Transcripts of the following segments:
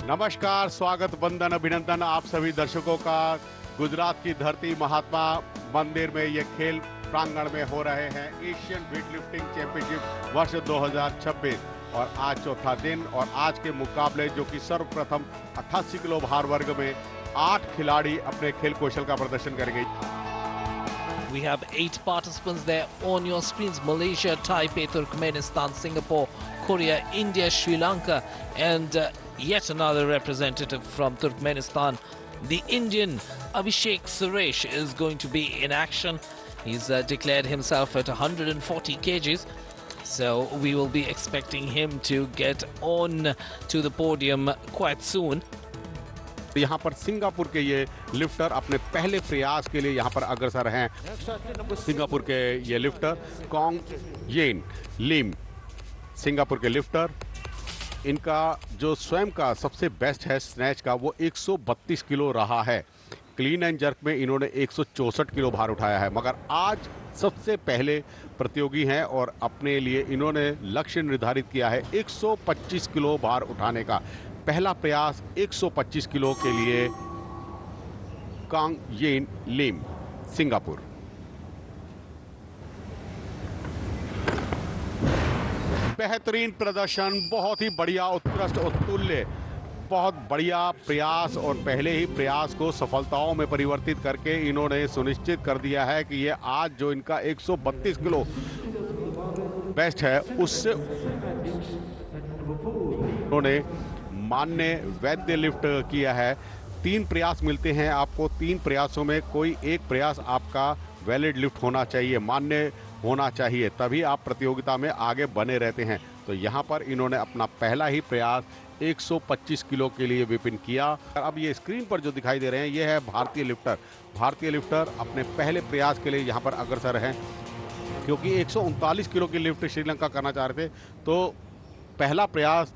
नमस्कार, स्वागत, वंदन, अभिनंदन आप सभी दर्शकों का। गुजरात की धरती महात्मा मंदिर में ये खेल प्रांगण में हो रहे हैं एशियन वेटलिफ्टिंग चैंपियनशिप वर्ष 2026 और आज चौथा दिन। और आज के मुकाबले जो कि सर्वप्रथम 88 किलो भार वर्ग में 8 खिलाड़ी अपने खेल कौशल का प्रदर्शन करेंगे। We have 8 participants there on your screens. Malaysia, Taipei, Turkmenistan, Singapore, Korea, India, Sri Lanka, and yet another representative from Turkmenistan. The Indian Abhishek Suresh is going to be in action. He's declared himself at 140 kgs. So we will be expecting him to get on to the podium quite soon. यहाँ पर Singapore के ये lifter अपने पहले प्रयास के लिए यहाँ पर अग्रसर हैं। सिंगापुर के ये लिफ्टर कॉन्ग येन लिम, सिंगापुर के लिफ्टर, इनका जो स्वयं का सबसे बेस्ट है स्नैच का वो 132 किलो रहा है। क्लीन एंड जर्क में इन्होंने 164 किलो भार उठाया है, मगर आज सबसे पहले प्रतियोगी हैं और अपने लिए इन्होंने लक्ष्य निर्धारित किया है 125 किलो भार उठाने का। पहला प्रयास 125 किलो के लिए कांग येन लिम, सिंगापुर। बेहतरीन प्रदर्शन, बहुत ही बढ़िया, उत्कृष्ट, उत्तुल्य, बहुत बढ़िया प्रयास और पहले ही प्रयास को सफलताओं में परिवर्तित करके इन्होंने सुनिश्चित कर दिया है कि ये आज जो इनका 132 किलो बेस्ट है उससे उन्होंने मान्य वैद्य लिफ्ट किया है। 3 प्रयास मिलते हैं आपको, 3 प्रयासों में कोई एक प्रयास आपका वैलिड लिफ्ट होना चाहिए, मान्य होना चाहिए, तभी आप प्रतियोगिता में आगे बने रहते हैं। तो यहाँ पर इन्होंने अपना पहला ही प्रयास 125 किलो के लिए विपिन किया। अब ये स्क्रीन पर जो दिखाई दे रहे हैं ये है भारतीय लिफ्टर। भारतीय लिफ्टर अपने पहले प्रयास के लिए यहाँ पर अग्रसर हैं, क्योंकि 139 किलो की लिफ्ट श्रीलंका करना चाह रहे थे, तो पहला प्रयास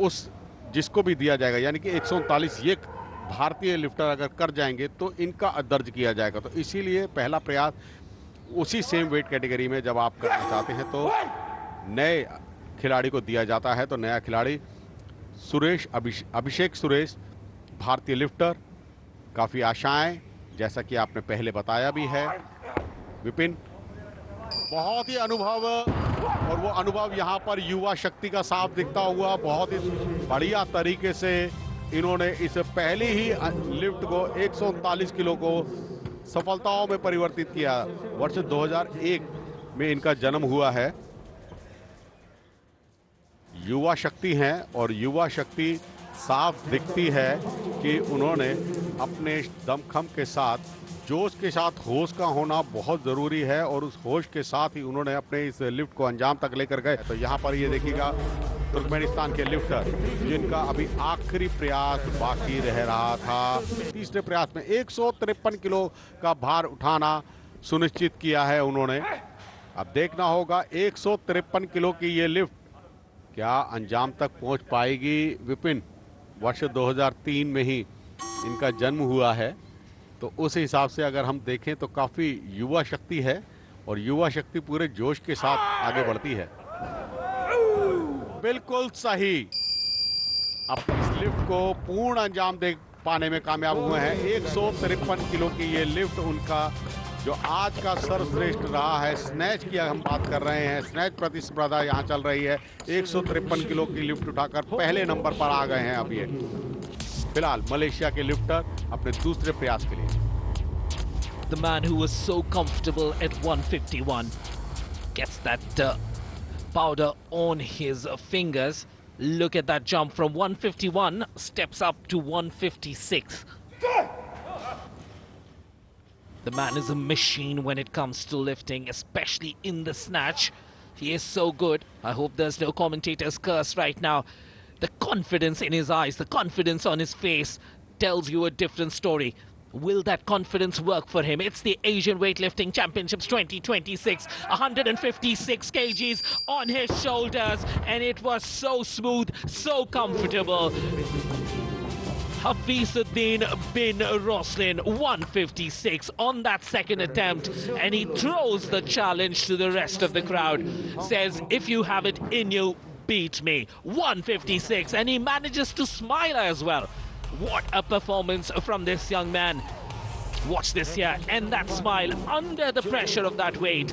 उस जिसको भी दिया जाएगा, यानी कि 139 ये भारतीय लिफ्टर अगर कर जाएंगे तो इनका दर्ज किया जाएगा। तो इसीलिए पहला प्रयास उसी सेम वेट कैटेगरी में जब आप करना चाहते हैं तो नए खिलाड़ी को दिया जाता है। तो नया खिलाड़ी सुरेश, अभिषेक सुरेश, भारतीय लिफ्टर, काफ़ी आशाएं, जैसा कि आपने पहले बताया भी है। विपिन, बहुत ही अनुभव, और वो अनुभव यहाँ पर युवा शक्ति का साफ दिखता हुआ बहुत ही बढ़िया तरीके से इन्होंने इस पहली ही लिफ्ट को 139 किलो को सफलताओं में परिवर्तित किया। वर्ष 2001 में इनका जन्म हुआ है। युवा शक्ति हैं और युवा शक्ति साफ दिखती है कि उन्होंने अपने दमखम के साथ, जोश के साथ होश का होना बहुत ज़रूरी है, और उस होश के साथ ही उन्होंने अपने इस लिफ्ट को अंजाम तक लेकर गए। तो यहाँ पर ये देखिएगा तुर्कमेनिस्तान के लिफ्टर जिनका अभी आखिरी प्रयास बाकी रह रहा था। तीसरे प्रयास में 153 किलो का भार उठाना सुनिश्चित किया है उन्होंने। अब देखना होगा 153 किलो की ये लिफ्ट क्या अंजाम तक पहुँच पाएगी। विपिन, वर्ष 2003 में ही इनका जन्म हुआ है, तो उस हिसाब से अगर हम देखें तो काफ़ी युवा शक्ति है और युवा शक्ति पूरे जोश के साथ आगे बढ़ती है। बिल्कुल सही, अब इस लिफ्ट को पूर्ण अंजाम दे पाने में कामयाब हुए हैं। 153 किलो की ये लिफ्ट उनका जो आज का सर्वश्रेष्ठ रहा है। स्नैच की हम बात कर रहे हैं, स्नैच प्रतिस्पर्धा यहाँ चल रही है। 153 किलो की लिफ्ट उठाकर पहले नंबर पर आ गए हैं अब ये। फिलहाल मलेशिया के लिफ्टर अपने दूसरे प्रयास के लिए। The man who was so comfortable at 151 gets that powder on his fingers. Look at that jump from 151, steps up to 156. The man is a machine when it comes to lifting, especially in the snatch. He is so good. I hope there's no commentator's curse right now. The confidence in his eyes, the confidence on his face tells you a different story. Will that confidence work for him? It's the Asian Weightlifting Championships 2026. 156 kgs on his shoulders, and it was so smooth, so comfortable. Hafizuddin bin Roslin, 156 on that second attempt, and he throws the challenge to the rest of the crowd. Says, if you have it in you, beat me. 156, and he manages to smile as well. What a performance from this young man. Watch this here, and that smile under the pressure of that weight.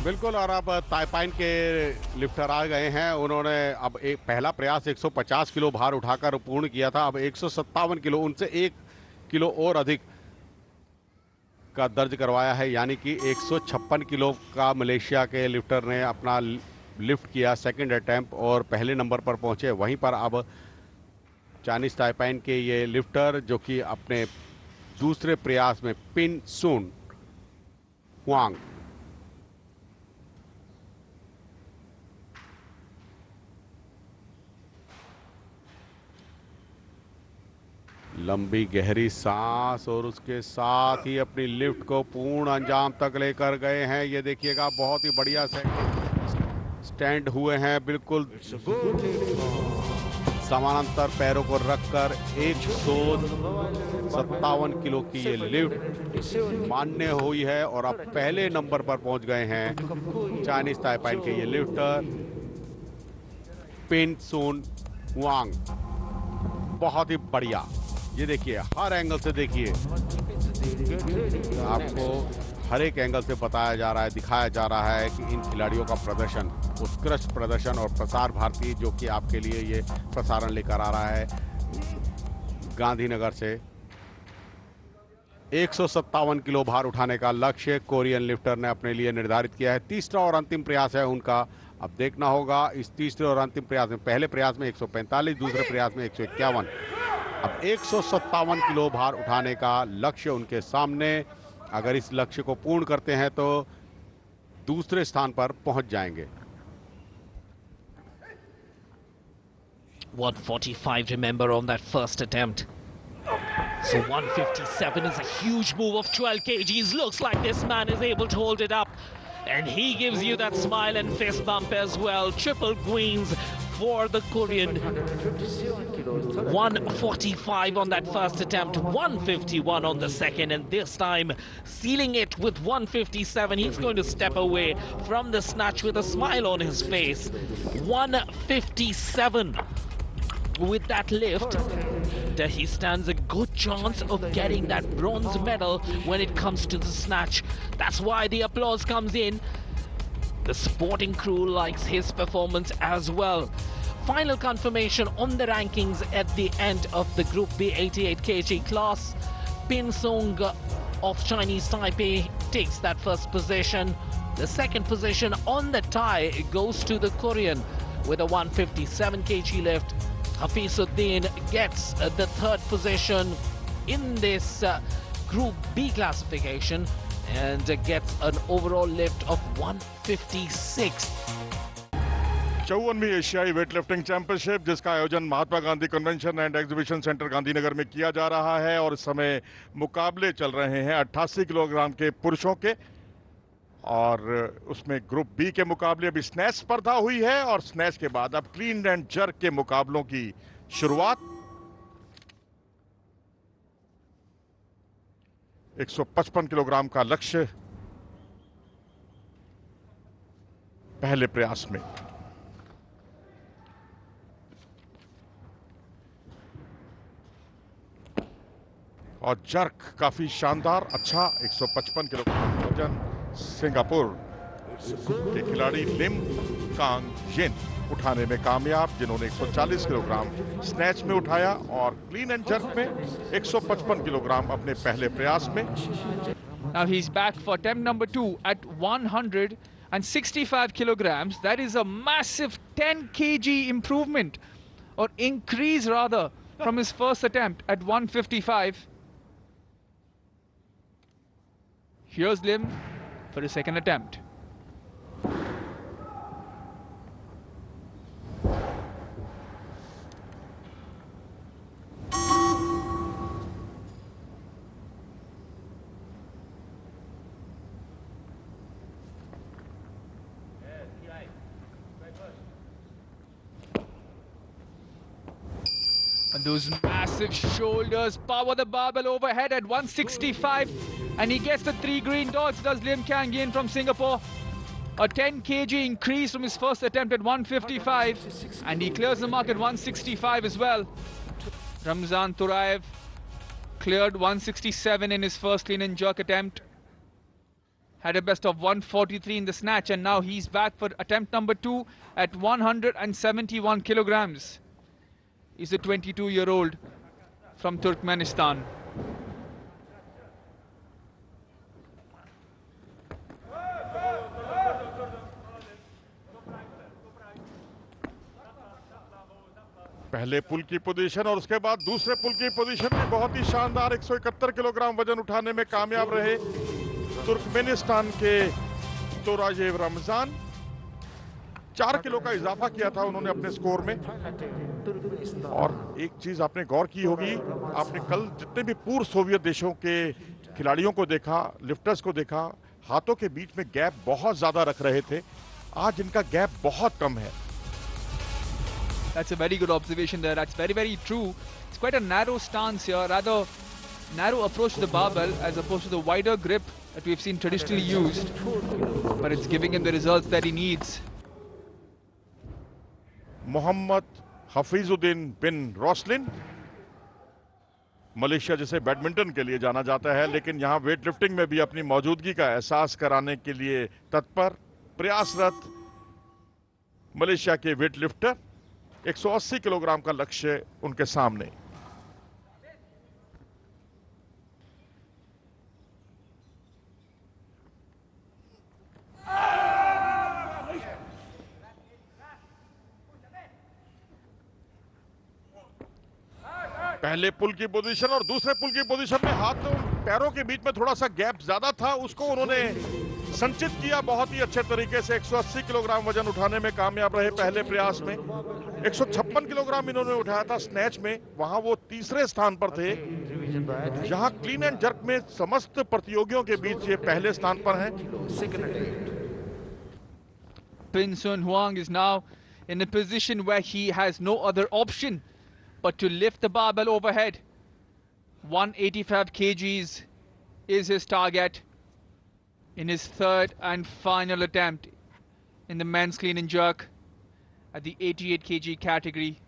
बिल्कुल। और अब ताइपाइन के lifter आ गए हैं। उन्होंने अब एक पहला प्रयास 150 किलो भार उठाकर पूर्ण किया था। अब 157 किलो, उनसे 1 किलो और अधिक का दर्ज करवाया है, यानी कि 156 किलो का मलेशिया के लिफ्टर ने अपना लिफ्ट किया सेकंड अटेम्प्ट और पहले नंबर पर पहुंचे। वहीं पर अब चाइनीज ताइपाइन के ये लिफ्टर जो कि अपने दूसरे प्रयास में पिन सुन हुआंग लंबी गहरी सांस और उसके साथ ही अपनी लिफ्ट को पूर्ण अंजाम तक लेकर गए हैं। ये देखिएगा, बहुत ही बढ़िया से स्टैंड हुए हैं, बिल्कुल समानांतर पैरों को रखकर 157 किलो की ये लिफ्ट मान्य हुई है और अब पहले नंबर पर पहुंच गए हैं चाइनीज ताइपाइन के ये लिफ्टर पिन सुन हुआंग। बहुत ही बढ़िया। ये देखिए, हर एंगल से देखिए, आपको हर एक एंगल से बताया जा रहा है, दिखाया जा रहा है कि इन खिलाड़ियों का प्रदर्शन, उत्कृष्ट प्रदर्शन। और प्रसार भारती जो कि आपके लिए ये प्रसारण लेकर आ रहा है गांधीनगर से 157 किलो भार उठाने का लक्ष्य कोरियन लिफ्टर ने अपने लिए निर्धारित किया है। तीसरा और अंतिम प्रयास है उनका। अब देखना होगा इस तीसरे और अंतिम प्रयास में, पहले प्रयास में 145, दूसरे प्रयास में 151, अब 157 किलो भार उठाने का लक्ष्य उनके सामने। अगर इस लक्ष्य को पूर्ण करते हैं तो दूसरे स्थान पर पहुंच जाएंगे। 145, remember, on that first attempt. So 157 is a huge move of 12 kgs. Looks like this man is able to hold it up. And he gives you that smile and fist bump as well. Triple greens for the Korean. 145 on that first attempt, 151 on the second, and this time sealing it with 157. He's going to step away from the snatch with a smile on his face. 157 with that lift. He stands a good chance of getting that bronze medal when it comes to the snatch. That's why the applause comes in. The sporting crew likes his performance as well. Final confirmation on the rankings at the end of the Group B 88 kg class. Pin Sung of Chinese Taipei takes that first position. The second position on the tie goes to the Korean with a 157 kg lift. Hafizuddin gets the third position in this Group B classification and gets an overall lift of 156. 54वीं एशियाई weightlifting championship, जिसका आयोजन Mahatma Gandhi convention and exhibition centre Gandhinagar में किया जा रहा है और इस समय मुकाबले चल रहे हैं 88 किलोग्राम के पुरुषों के और उसमें ग्रुप बी के मुकाबले अभी स्नैच स्पर्धा हुई है और स्नैच के बाद अब क्लीन एंड जर्क के मुकाबलों की शुरुआत। 155 किलोग्राम का लक्ष्य पहले प्रयास में। और जर्क काफी शानदार, अच्छा 155 किलोग्राम वजन सिंगापुर के खिलाड़ी लिम कांग जिन उठाने में कामयाब, जिन्होंने 140 किलोग्राम स्नैच में उठाया और क्लीन एंड जर्क में 155 किलोग्राम अपने पहले प्रयास में। Now he's back for attempt number 2 at 165 kilograms. That is a massive 10 kg improvement or increase rather from his first attempt at 155. Here's Lim for his second attempt. And those massive shoulders power the barbell overhead at 165. And he gets the 3 green dots, does Lim Kang Yin from Singapore. A 10 kg increase from his first attempt at 155, and he clears the mark at 165 as well. Ramzan Turaev cleared 167 in his first clean and jerk attempt. Had a best of 143 in the snatch, and now he's back for attempt number 2 at 171 kilograms. He's a 22-year-old from Turkmenistan. पहले पुल की position और उसके बाद दूसरे पुल की position में बहुत ही शानदार 171 किलोग्राम वजन उठाने में कामयाब रहे तुर्कमेनिस्तान के तोराजेव रमजान। 4 किलो का इजाफा किया था उन्होंने अपने स्कोर में। और एक चीज आपने गौर की होगी, आपने कल जितने भी पूर्व सोवियत देशों के खिलाड़ियों को देखा, लिफ्टर्स को देखा, हाथों के बीच में गैप बहुत ज्यादा रख रहे थे। आज इनका गैप बहुत कम है। That's a very good observation there. That's very, very true. It's quite a narrow stance here, rather narrow approach to the barbell as opposed to the wider grip that we've seen traditionally used. But it's giving him the results that he needs. Mohammad Hafizuddin bin Roslin, Malaysia जिसे badminton के लिए जाना जाता है, लेकिन यहाँ weight lifting में भी अपनी मौजूदगी का एहसास कराने के लिए तत्पर प्रयासरत मलेशिया के वेट लिफ्टर। 180 किलोग्राम का लक्ष्य उनके सामने। पहले पुल की पोजीशन और दूसरे पुल की पोजीशन में हाथों पैरों के बीच में थोड़ा सा गैप ज्यादा था, उसको उन्होंने संचित किया बहुत ही अच्छे तरीके से। 180 किलोग्राम वजन उठाने में कामयाब रहे पहले प्रयास में। 156 किलोग्राम इन्होंने उठाया था स्नैच में, वहां वो तीसरे स्थान पर थे। यहां क्लीन एंड जर्क में समस्त प्रतियोगियों के बीच ये पहले स्थान पर हैं। Pin Sun Huang is now in a position where he has no other option but to lift the barbell overhead. 185 kgs is his target in his third and final attempt in the men's clean and jerk at the 88 kg category.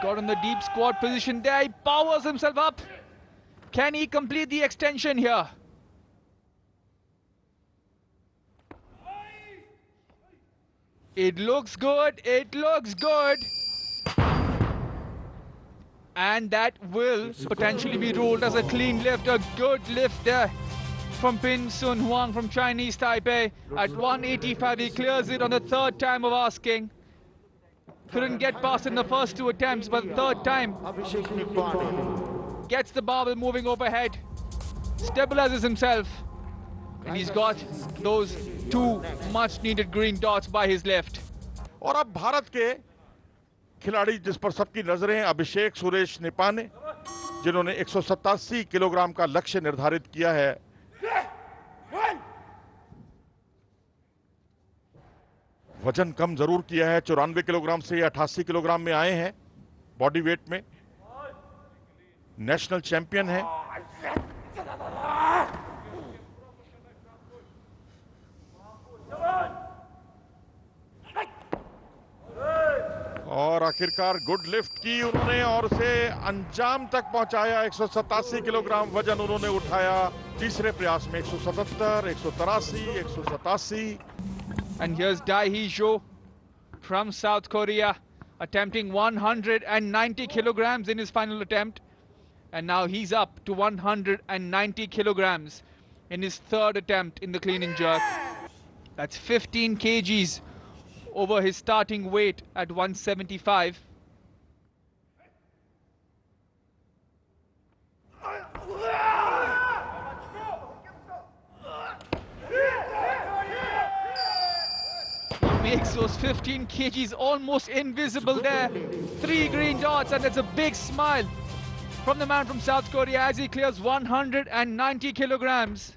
Got in the deep squat position there. He powers himself up. Can he complete the extension here? It looks good. It looks good. And that will potentially be ruled as a clean lift. A good lift there from Pin Sun Huang from Chinese Taipei. At 185, he clears it on the third time of asking. Couldn't get past in the first 2 attempts, but third time gets the barbell moving overhead, stabilizes himself, and he's got those 2 much needed green dots by his left. और अब भारत के खिलाड़ी जिस पर सबकी नजरें हैं, अभिषेक सुरेश निपाने, जिन्होंने 187 किलोग्राम का लक्ष्य निर्धारित किया है। वजन कम जरूर किया है, 94 किलोग्राम से 88 किलोग्राम में आए हैं बॉडी वेट में। नेशनल चैंपियन है। और आखिरकार गुड लिफ्ट की उन्होंने और उसे अंजाम तक पहुंचाया। 187 किलोग्राम वजन उन्होंने उठाया तीसरे प्रयास में। 177, 183, 187। And here's Dai Hee Jo from South Korea attempting 190 kilograms in his final attempt. And now he's up to 190 kilograms in his third attempt in the clean and jerk. That's 15 kgs over his starting weight at 175. Makes those 15 kgs almost invisible there. 3 green dots, and it's a big smile from the man from South Korea as he clears 190 kilograms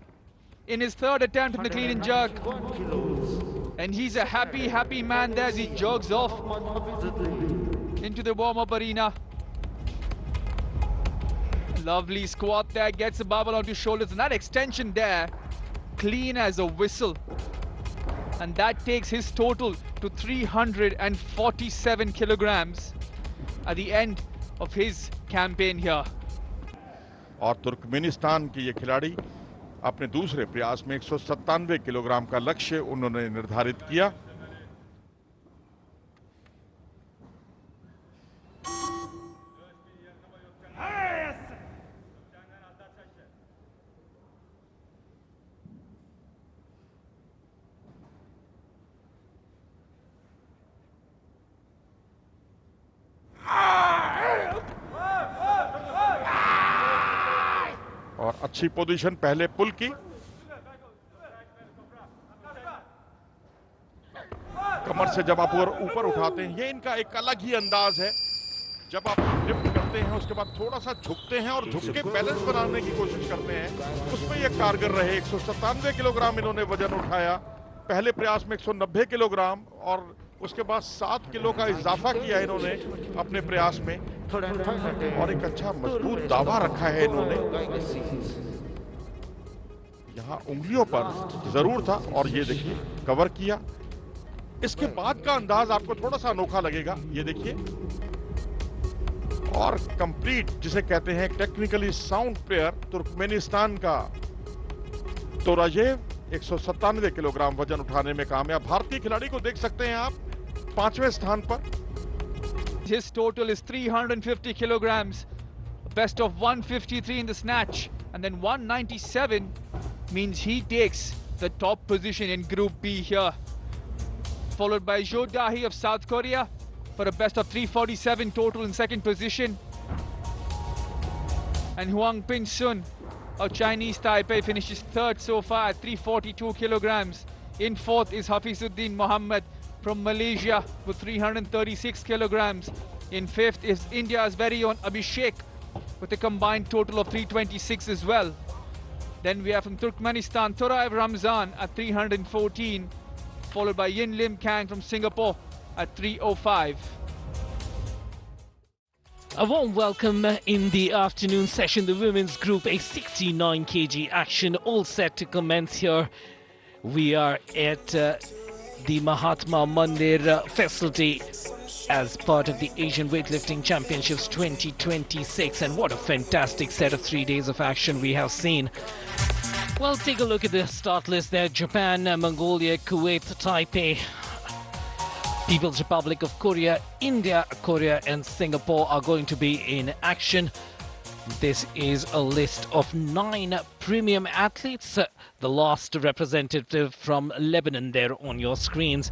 in his third attempt in the clean and jerk. And he's a happy man there as he jogs off into the warm-up arena. Lovely squat there, gets the barbell onto his shoulders, and that extension there, clean as a whistle. And that takes his total to 347 kilograms at the end of his campaign here. और Turkmenistan के ये खिलाड़ी अपने दूसरे प्रयास में 197 kilogram का लक्ष्य उन्होंने निर्धारित किया। और अच्छी पोजीशन पहले पुल की, कमर से जब आप ऊपर उठाते हैं, ये इनका एक अलग ही अंदाज है। जब आप लिफ्ट करते हैं उसके बाद थोड़ा सा झुकते हैं और झुक के बैलेंस बनाने की कोशिश करते हैं, उसमें ये कारगर रहे। 197 किलोग्राम इन्होंने वजन उठाया, पहले प्रयास में 190 किलोग्राम और उसके बाद 7 किलो का इजाफा किया इन्होंने अपने प्रयास में, और एक अच्छा मजबूत दावा रखा है इन्होंने। यहाँ उंगलियों पर जरूर था और ये देखिए कवर किया। इसके बाद का अंदाज आपको थोड़ा सा अनोखा लगेगा, ये देखिए। और कंप्लीट जिसे कहते हैं टेक्निकली साउंड प्लेयर तुर्कमेनिस्तान का तोराजेव 197 किलोग्राम वजन उठाने में कामयाब। भारतीय खिलाड़ी को देख सकते हैं आप 5वें स्थान पर। His total is 350 kilograms, best of 153 in the snatch, and then 197 means he takes the top position in Group B here. Followed by Jo Dahi of South Korea for a best of 347 total in second position. And Huang Ping Sun of Chinese Taipei finishes third so far at 342 kilograms. In fourth is Hafizuddin Mohammed from Malaysia with 336 kilograms. In fifth is India's very own Abhishek with a combined total of 326 as well. Then we have from Turkmenistan Toraev Ramzan at 314, followed by Yin Lim Kang from Singapore at 305. A warm welcome in the afternoon session. The women's group, a 69 kg action, all set to commence here. We are at the Mahatma Mandir facility as part of the Asian Weightlifting Championships 2026, and what a fantastic set of 3 days of action we have seen. Well, take a look at the start list there. Japan, Mongolia, Kuwait, Taipei, People's Republic of Korea, India, Korea and Singapore are going to be in action. This is a list of 9 premium athletes. The last representative from Lebanon there on your screens.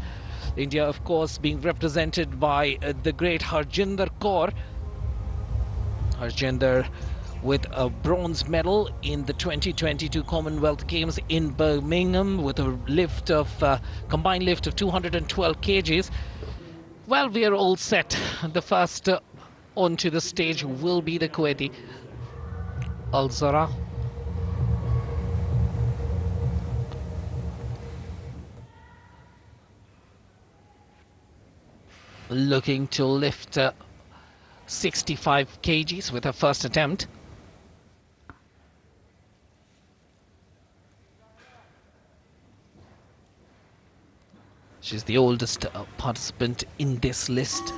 India, of course, being represented by the great Harjinder Kaur. Harjinder with a bronze medal in the 2022 Commonwealth Games in Birmingham with a lift of combined lift of 212 kgs. Well, we are all set. The first onto the stage will be the Kuwaiti Al-Zara. Looking to lift 65 kgs with her first attempt. She's the oldest participant in this list.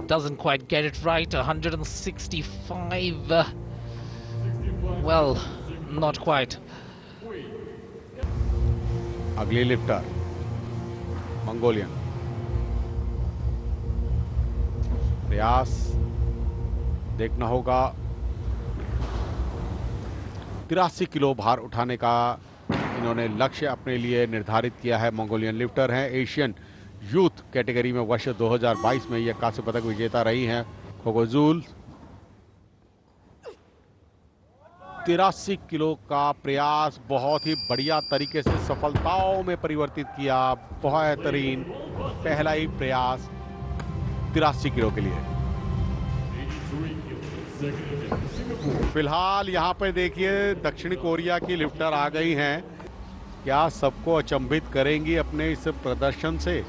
Doesn't quite get it right. 165. Well, not quite. अगली lifter Mongolian, प्रयास देखना होगा। 83 kilo भार उठाने का इन्होंने लक्ष्य अपने लिए निर्धारित किया है। मंगोलियन लिफ्टर हैं, एशियन यूथ कैटेगरी में वर्ष 2022 में ये कांस्य पदक विजेता रही हैं खोगोजुल। 83 किलो का प्रयास बहुत ही बढ़िया तरीके से सफलताओं में परिवर्तित किया। बेहतरीन पहला ही प्रयास 83 किलो के लिए। फिलहाल यहाँ पे देखिए दक्षिण कोरिया की लिफ्टर आ गई हैं। क्या सबको अचंभित करेंगी अपने इस प्रदर्शन से?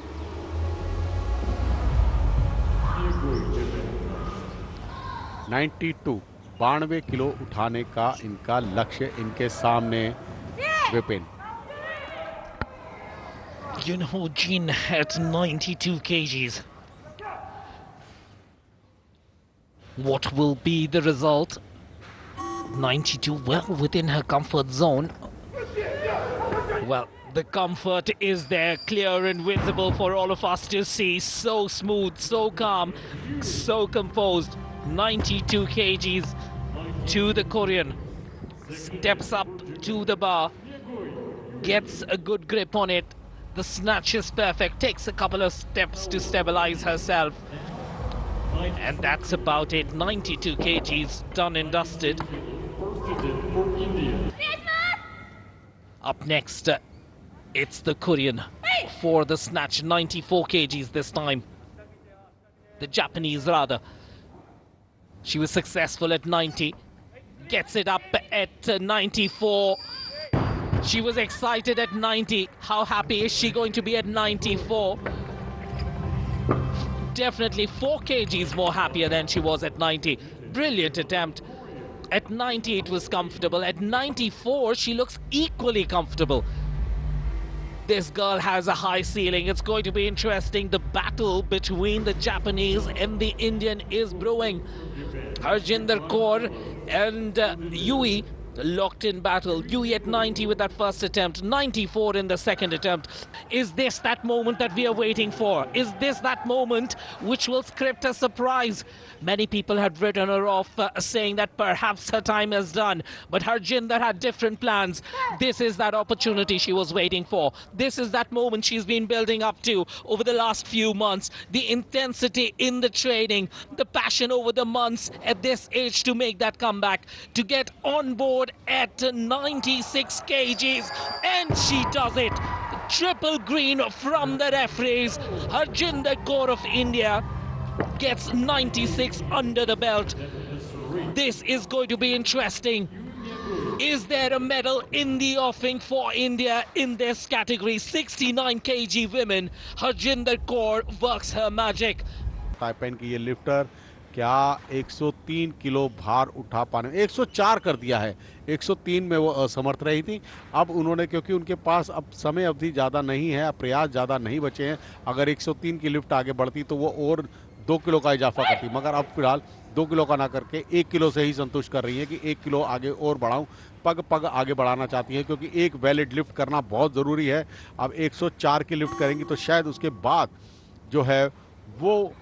बानवे किलो उठाने का इनका लक्ष्य इनके सामने। Vipin, Yunho Jin at 92 kgs. What will be the result? 92, well within her comfort zone. Well, the comfort is there, clear and visible for all of us to see. So smooth, so calm, so composed. 92 kgs to the Korean. Steps up to the bar, gets a good grip on it. The snatch is perfect, takes a couple of steps to stabilize herself. And that's about it. 92 kgs done and dusted. Up next, it's the Korean for the snatch. 94 kgs this time. The Japanese, rather. She was successful at 90. Gets it up at 94. She was excited at 90. How happy is she going to be at 94? Definitely 4 kgs more happier than she was at 90. Brilliant attempt. At 90 it was comfortable. At 94 she looks equally comfortable. This girl has a high ceiling. It's going to be interesting. The battle between the Japanese and the Indian is brewing. Harjinder Kaur and Yui locked in battle. Yui at 90 with that first attempt, 94 in the second attempt. Is this that moment that we are waiting for? Is this that moment which will script a surprise? Many people had written her off, saying that perhaps her time is done. But Harjinder had different plans. This is that opportunity she was waiting for. This is that moment she's been building up to over the last few months. The intensity in the training, the passion over the months at this age to make that comeback, to get on board at 96 kgs, and she does it. Triple green from the referees. Harjinder Kaur of India gets 96 under the belt. This is going to be interesting. Is there a medal in the offing for India in this category? 69 kg women. Harjinder Kaur works her magic. ताइपेन की ये lifter क्या 103 kilo भार उठा पाने, 104 कर दिया है। 103 में वो असमर्थ रही थी। अब उन्होंने, क्योंकि उनके पास अब समय अवधि ज़्यादा नहीं है, प्रयास ज़्यादा नहीं बचे हैं, अगर 103 की लिफ्ट आगे बढ़ती तो वो और 2 किलो का इजाफा करती, मगर अब फिलहाल 2 किलो का ना करके 1 किलो से ही संतुष्ट कर रही है कि 1 किलो आगे और बढ़ाऊं। पग पग आगे बढ़ाना चाहती है, क्योंकि एक वैलिड लिफ्ट करना बहुत ज़रूरी है। अब 104 की लिफ्ट करेंगी तो शायद उसके बाद जो है वो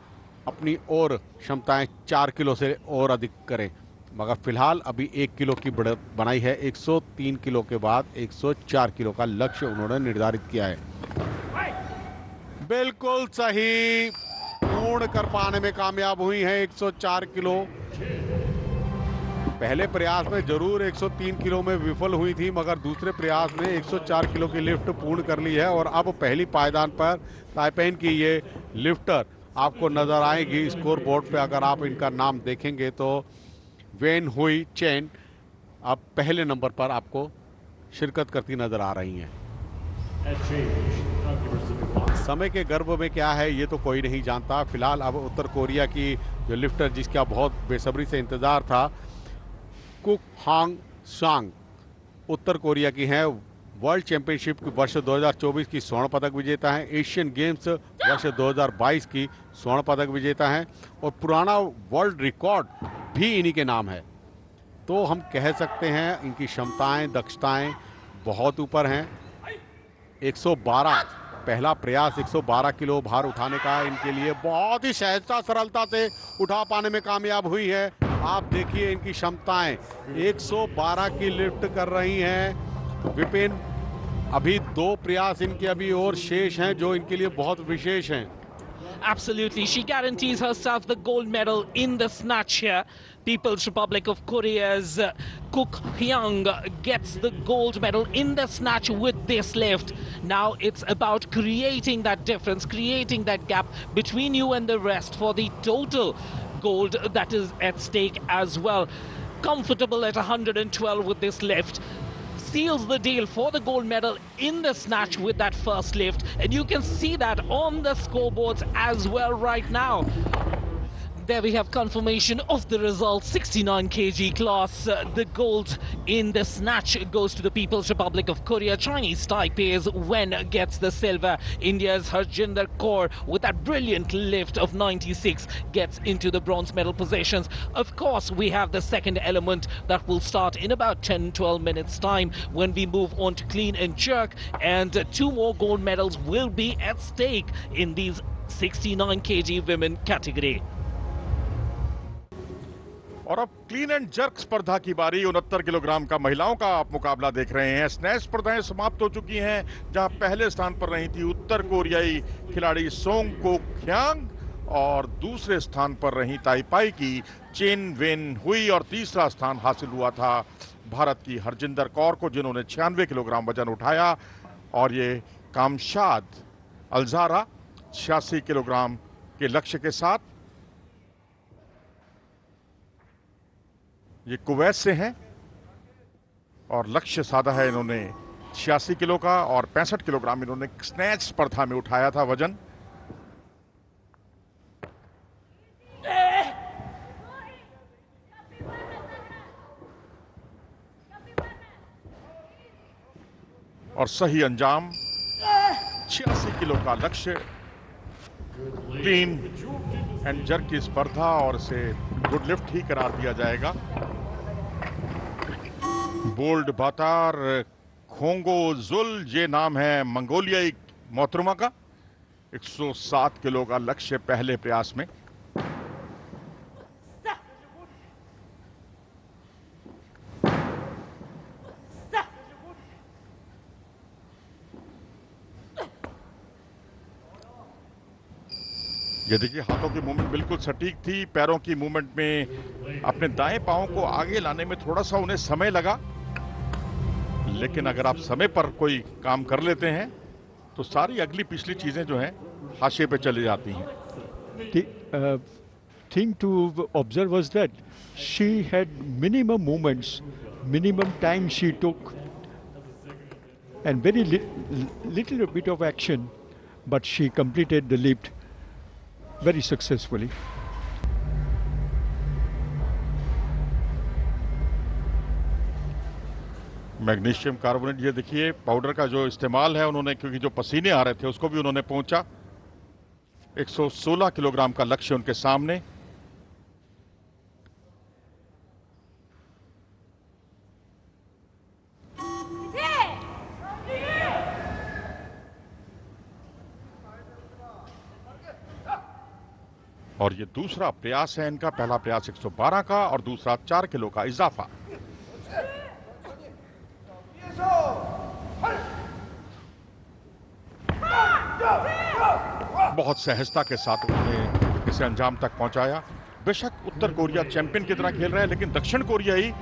अपनी और क्षमताएं 4 किलो से और अधिक करें, मगर फिलहाल अभी 1 किलो की बढ़त बनाई है। 103 किलो के बाद 104 किलो का लक्ष्य उन्होंने निर्धारित किया है। बिल्कुल सही, पूर्ण कर पाने में कामयाब हुई हैं 104 किलो। पहले प्रयास में जरूर 103 किलो में विफल हुई थी, मगर दूसरे प्रयास में 104 किलो की लिफ्ट पूर्ण कर ली है। और अब पहली पायदान पर ताइपेन की ये लिफ्टर आपको नजर आएगी स्कोर बोर्ड पे। अगर आप इनका नाम देखेंगे तो वेन हुई चेन अब पहले नंबर पर आपको शिरकत करती नजर आ रही हैं। समय के गर्भ में क्या है ये तो कोई नहीं जानता। फिलहाल अब उत्तर कोरिया की जो लिफ्टर जिसका बहुत बेसब्री से इंतजार था, कुक हांग सांग, उत्तर कोरिया की हैं। वर्ल्ड चैंपियनशिप की वर्ष 2024 की स्वर्ण पदक विजेता हैं। एशियन गेम्स वर्ष 2022 की स्वर्ण पदक विजेता हैं और पुराना वर्ल्ड रिकॉर्ड भी इन्हीं के नाम है। तो हम कह सकते हैं इनकी क्षमताएं, दक्षताएं बहुत ऊपर हैं। 112 पहला प्रयास 112 किलो भार उठाने का इनके लिए बहुत ही सहजता सरलता से उठा पाने में कामयाब हुई है। आप देखिए इनकी क्षमताएं, 112 की लिफ्ट कर रही हैं। विपिन, अभी 2 प्रयास इनके अभी और शेष हैं जो इनके लिए बहुत विशेष हैं। Absolutely, she guarantees herself the gold medal in the snatch here. People's Republic of Korea's Kook Hyung gets the gold medal in the snatch with this lift. Now it's about creating that difference, creating that gap between you and the rest for the total gold that is at stake as well. Comfortable at 112 with this lift. Seals the deal for the gold medal in the snatch with that first lift. And you can see that on the scoreboards as well right now. There we have confirmation of the result. 69 kg class. The gold in the snatch goes to the People's Republic of Korea. Chinese Taipei's Wen gets the silver. India's Harjinder Kaur with that brilliant lift of 96 gets into the bronze medal positions. Of course, we have the second element that will start in about 10-12 minutes time when we move on to clean and jerk, and 2 more gold medals will be at stake in these 69 kg women category. और अब clean and jerk स्पर्धा की बारी। 69 kilogram का महिलाओं का आप मुकाबला देख रहे हैं। स्नैच स्पर्धाएं समाप्त हो चुकी हैं, जहां पहले स्थान पर रही थी उत्तर कोरियाई खिलाड़ी सोंग को ख्यांग और दूसरे स्थान पर रही ताइपाई की चेन वेन हुई, और तीसरा स्थान हासिल हुआ था भारत की हरजिंदर कौर को, जिन्होंने 96 किलोग्राम वजन उठाया। और ये कामशाद अल्जारा 86 किलोग्राम के लक्ष्य के साथ, ये कुवैत से हैं और लक्ष्य साधा है इन्होंने 86 किलो का, और 65 किलोग्राम इन्होंने स्नैच स्पर्धा में उठाया था वजन। और सही अंजाम 86 किलो का लक्ष्य। क्लीन एंड जर्क की स्पर्धा और इसे गुड लिफ्ट ही करार दिया जाएगा। बोल्ड बातार खोंगो जुल, ये नाम है मंगोलियाई मोहतरमा का। 107 किलो का लक्ष्य पहले प्रयास में। ये देखिए, हाथों की मूवमेंट बिल्कुल सटीक थी। पैरों की मूवमेंट में अपने दाएं पांव को आगे लाने में थोड़ा सा उन्हें समय लगा, लेकिन अगर आप समय पर कोई काम कर लेते हैं तो सारी अगली पिछली चीजें जो हैं हाशिए पे चली जाती हैं। The thing to observe was that she had minimum movements, minimum time she took, and very little bit of action, but she completed the lift very successfully. Magnesium carbonate, ये देखिए पाउडर का जो इस्तेमाल है उन्होंने, क्योंकि जो पसीने आ रहे थे उसको भी उन्होंने पहुंचा। 116 किलोग्राम का लक्ष्य उनके सामने। और ये दूसरा प्रयास है इनका। पहला प्रयास 112 का और दूसरा 4 किलो का इजाफा। बहुत सहजता के साथ उन्होंने इसे अंजाम तक पहुंचाया। बेशक उत्तर कोरिया चैंपियन की तरह खेल रहा है, लेकिन दक्षिण कोरियाई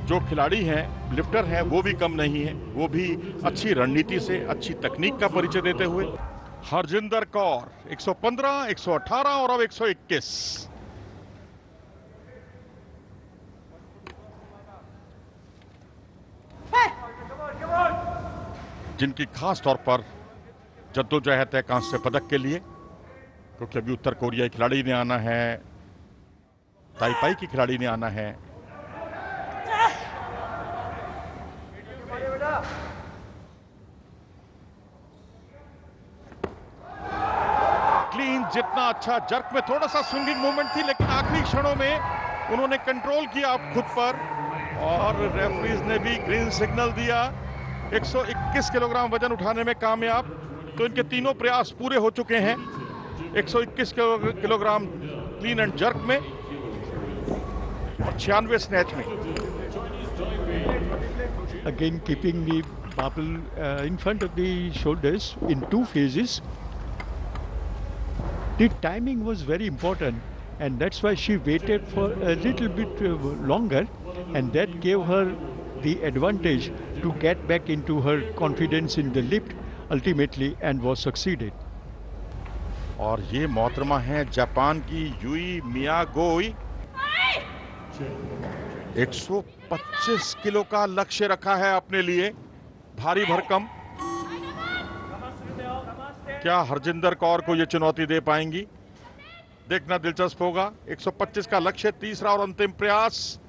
जो खिलाड़ी हैं, लिफ्टर हैं, वो भी कम नहीं है। वो भी अच्छी रणनीति से, अच्छी तकनीक का परिचय देते हुए। हरजिंदर कौर 115, 118 और अब 121। जिनकी खास तौर पर जद्दोजहद है कांस्य पदक के लिए, क्योंकि अभी उत्तर कोरियाई खिलाड़ी ने आना है, ताइपाई की खिलाड़ी ने आना है। क्लीन जितना अच्छा, जर्क में थोड़ा सा स्विंगिंग मूवमेंट थी, लेकिन आखिरी क्षणों में उन्होंने कंट्रोल किया खुद पर, और रेफरीज ने भी ग्रीन सिग्नल दिया। 121 किलोग्राम वजन उठाने में कामयाब। तो इनके तीनों प्रयास पूरे हो चुके हैं। 121 किलोग्राम क्लीन एंड जर्क में और 96 स्नैच में। Again, keeping the barbell in front of the shoulders in 2 phases. The timing was very important, and that's why she waited for a little bit longer, and that gave her the advantage to get back into her confidence in the lift ultimately, and was succeeded. और ये मोहतरमा है Japan की Yui मियागोई। 125 kilo का लक्ष्य रखा है अपने लिए, भारी भरकम। क्या हरजिंदर कौर को ये चुनौती दे पाएंगी, देखना दिलचस्प होगा। 125 का लक्ष्य, तीसरा और अंतिम प्रयास।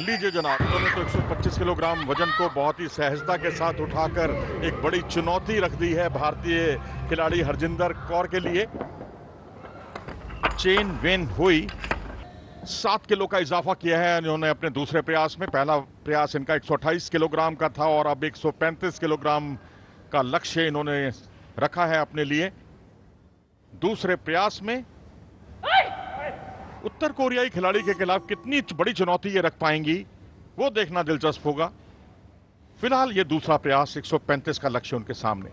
लीजिए जनाब, उन्होंने तो 125 किलोग्राम वजन को बहुत ही सहजता के साथ उठाकर एक बड़ी चुनौती रख दी है भारतीय खिलाड़ी हरजिंदर कौर के लिए। चेन वेन हुई 7 किलो का इजाफा किया है इन्होंने अपने दूसरे प्रयास में। पहला प्रयास इनका 128 किलोग्राम का था और अब 135 किलोग्राम का लक्ष्य इन्होंने रखा है अपने लिए दूसरे प्रयास में। उत्तर कोरियाई खिलाड़ी के खिलाफ कितनी बड़ी चुनौती ये रख पाएंगी, वो देखना दिलचस्प होगा। फिलहाल ये दूसरा प्रयास, 135 का लक्ष्य उनके सामने।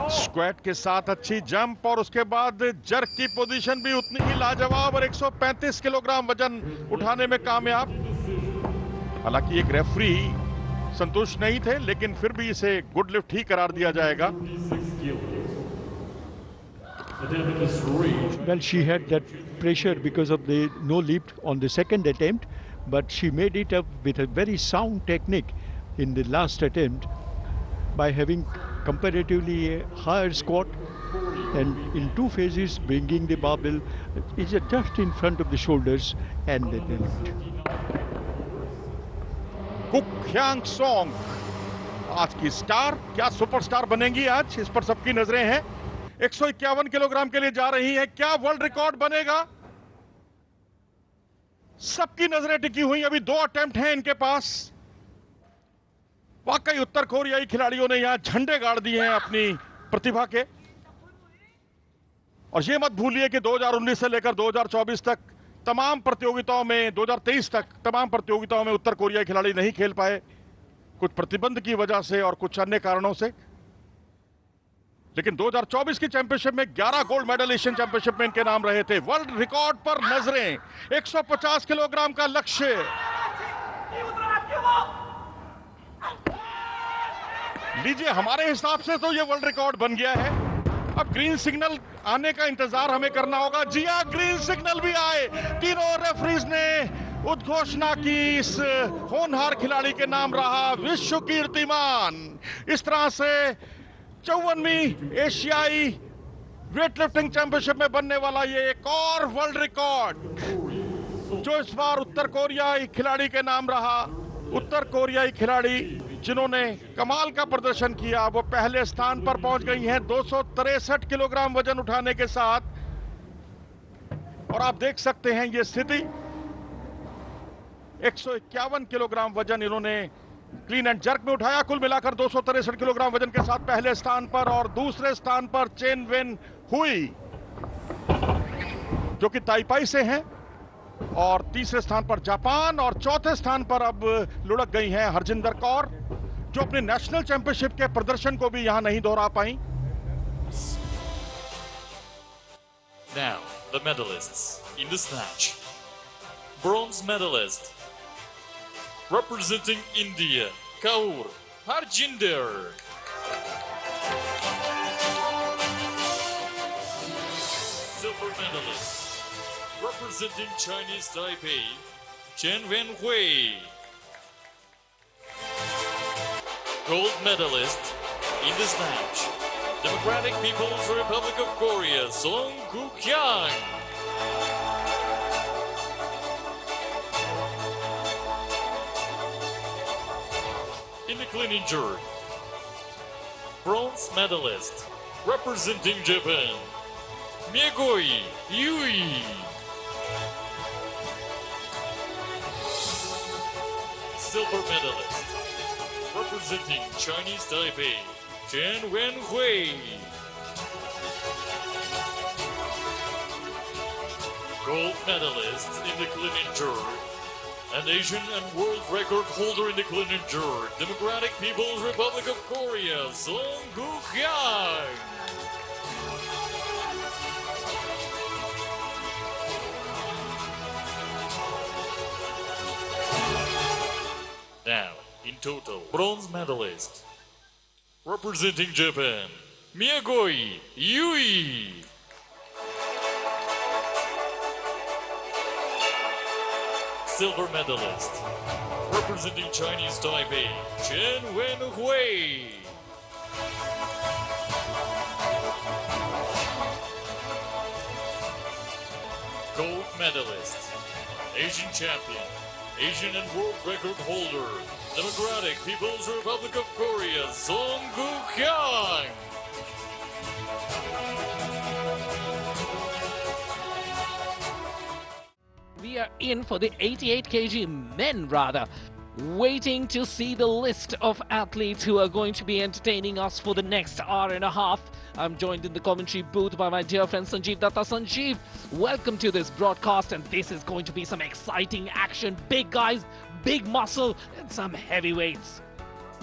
स्क्वाट के साथ अच्छी जंप और उसके बाद जर्क की पोजीशन भी उतनी ही लाजवाब और 135 किलोग्राम वजन उठाने में कामयाब। हालांकि एक रेफरी संतुष्ट नहीं थे, लेकिन फिर भी इसे गुड लिफ्ट ही करार दिया जाएगा। Well, she had that pressure because of the no lift on the second attempt, but she made it up with a very sound technique in the last attempt by having comparatively a higher squat and in two phases bringing the barbell is just in front of the shoulders and the lift. Kuk Hyang Song आज की star, क्या superstar बनेंगी आज, इस पर सबकी नजरें हैं। 151 किलोग्राम के लिए जा रही है, क्या वर्ल्ड रिकॉर्ड बनेगा, सबकी नजरें टिकी हुई। अभी 2 अटेम्प्ट हैं इनके पास। वाकई उत्तर कोरियाई खिलाड़ियों ने यहां झंडे गाड़ दिए हैं अपनी प्रतिभा के। और यह मत भूलिए कि 2019 से लेकर 2024 तक तमाम प्रतियोगिताओं में, 2023 तक तमाम प्रतियोगिताओं में उत्तर कोरियाई खिलाड़ी नहीं खेल पाए, कुछ प्रतिबंध की वजह से और कुछ अन्य कारणों से। लेकिन 2024 की चैंपियनशिप में 11 गोल्ड मेडल एशियन चैंपियनशिप में इनके नाम रहे थे। वर्ल्ड रिकॉर्ड पर नजरें, 150 किलोग्राम का लक्ष्य। लीजिए, हमारे हिसाब से तो ये वर्ल्ड रिकॉर्ड बन गया है। अब ग्रीन सिग्नल आने का इंतजार हमें करना होगा। जी हां, ग्रीन सिग्नल भी आए। तीनों रेफरीज ने उद्घोषणा की, इस होनहार खिलाड़ी के नाम रहा विश्व कीर्तिमान। इस तरह से 54वीं एशियाई वेटलिफ्टिंग चैंपियनशिप में बनने वाला ये एक और वर्ल्ड रिकॉर्ड, जो इस बार उत्तर कोरियाई खिलाड़ी के नाम रहा। उत्तर कोरियाई खिलाड़ी जिन्होंने कमाल का प्रदर्शन किया, वो पहले स्थान पर पहुंच गई हैं 263 किलोग्राम वजन उठाने के साथ। और आप देख सकते हैं ये स्थिति, 151 किलोग्राम वजन इन्होंने क्लीन एंड जर्क में उठाया। कुल मिलाकर 263 किलोग्राम वजन के साथ पहले स्थान पर। और दूसरे स्थान पर चेन वेन हुई, जो कि ताइपाई से हैं। और तीसरे स्थान पर जापान। और चौथे स्थान पर अब लुढ़क गई हैं हरजिंदर कौर, जो अपने नेशनल चैंपियनशिप के प्रदर्शन को भी यहां नहीं दोहरा पाई। Now, the medalists in this match. Bronze medalist, representing India, Kaur Harjinder. Silver medalist, representing Chinese Taipei, Chen Wenhui. Gold medalist in this match, Democratic People's Republic of Korea, Song Kuk-kyang. In the clean and jerk, bronze medalist, representing Japan, Miagoi Yui. Silver medalist, representing Chinese Taipei, Chen Wenhui. Gold medalist in the clean and jerk. And Asian and world record holder in the clean and jerk. Democratic People's Republic of Korea, Song Guk-yang. Now, in total, bronze medalist. Representing Japan, Miyagoi Yui. Silver medalist. Representing Chinese Taipei, Chen Wenhui. Gold medalist. Asian champion. Asian and world record holder, Democratic People's Republic of Korea, Song Guk-yang. We are in for the 88 kg men, waiting to see the list of athletes who are going to be entertaining us for the next hour and a half. I'm joined in the commentary booth by my dear friend Sanjeev Datta. Sanjeev, welcome to this broadcast, and this is going to be some exciting action. Big guys, big muscle, and some heavyweights.